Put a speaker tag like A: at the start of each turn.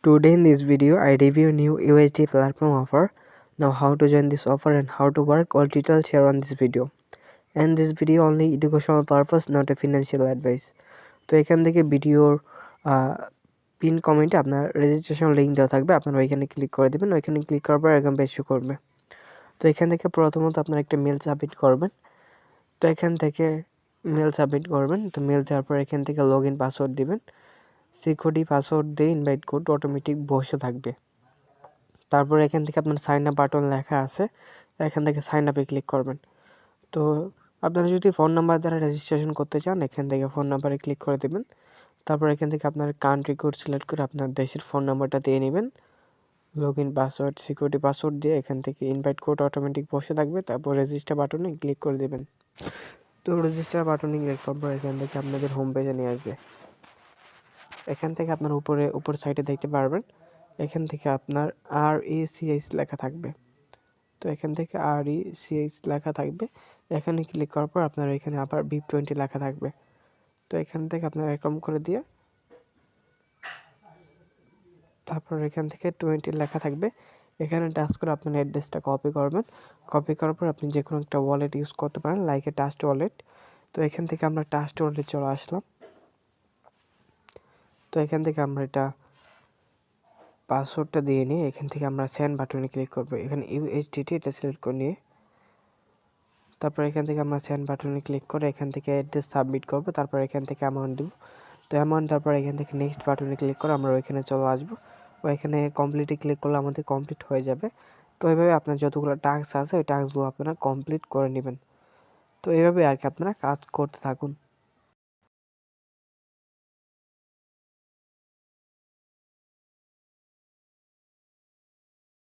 A: Today in this video, I review new USD platform offer. Now how to join this offer and how to work, all details share on this video. And this video only educational purpose, not a financial advice. তো এখান থেকে ভিডিওর pin কমেন্টে আপনার registration link দেওয়া থাকবে, আপনারা ওইখানে ক্লিক করে দেবেন। ওইখানে ক্লিক করার পর এরকম পেজ শো করবে। তো এখান থেকে প্রথমত আপনারা একটা মেল সাবমিট করবেন। তো এখান থেকে মেল সাবমিট করবেন। তো মেল দেওয়ার পর এখান থেকে লগ ইন পাসওয়ার্ড দিবেন। সিকিউরিটি পাসওয়ার্ড দিয়ে ইনভাইট কোড অটোমেটিক বসে থাকবে। তারপর এখান থেকে আপনার সাইন আপ বাটন লেখা আছে, এখান থেকে সাইন আপে ক্লিক করবেন। তো আপনারা যদি ফোন নাম্বার দ্বারা রেজিস্ট্রেশন করতে চান, এখান থেকে ফোন নাম্বারে ক্লিক করে দেবেন। তারপর এখান থেকে আপনার কান্ট্রি কোড সিলেক্ট করে আপনার দেশের ফোন নাম্বারটা দিয়ে নেবেন। Log in password, security password দিয়ে এখান থেকে ইনভাইট কোড অটোমেটিক বসে থাকবে। তারপর রেজিস্টার বাটনে ক্লিক করে দেবেন। তো রেজিস্টার বাটনে ক্লিক করার পর এখান থেকে আপনাদের হোম পেজে নিয়ে আসবে। এখান থেকে আপনার উপর সাইডে দেখতে পারবেন, এখান থেকে আপনার RECH লেখা থাকবে। তো এখান থেকে RECH লেখা থাকবে, এখানে ক্লিক করার পর আপনার এখানে আবার VIP20 লেখা থাকবে। তো এখান থেকে আপনার এরকম করে দিয়ে তারপর এখান থেকে 20 লেখা থাকবে, এখানে টাচ করে আপনার অ্যাড্রেসটা কপি করবেন। কপি করার পর আপনি যে কোনো একটা ওয়ালেট ইউজ করতে পারেন, লাইক এ ট্রাস্ট ওয়ালেট। তো এখান থেকে আমরা ট্রাস্ট ওয়ালেটে চলে আসলাম। তো এখান থেকে আমরা এটা পাসওয়ার্ডটা দিয়ে নিয়ে এখান থেকে আমরা সেন্ড বাটনে ক্লিক করব। এখানে USDT এটা সিলেক্ট করে নিয়ে তারপর এখান থেকে আমরা সেন্ড বাটনে ক্লিক করে এখান থেকে অ্যাড্রেস সাবমিট করব। তারপর এখান থেকে অ্যামাউন্ট দেব। তো অ্যামাউন্ট তারপর এখান থেকে নেক্সট বাটনে ক্লিক করে আমরা ওইখানে চলে আসবো। ওইখানে কমপ্লিটে ক্লিক করলে আমাদের কমপ্লিট হয়ে যাবে। তো এইভাবে আপনার যতগুলো টাস্ক আছে ওই টাস্কগুলো আপনারা কমপ্লিট করে নেবেন। তো এইভাবে আর কি আপনারা কাজ করতে থাকুন।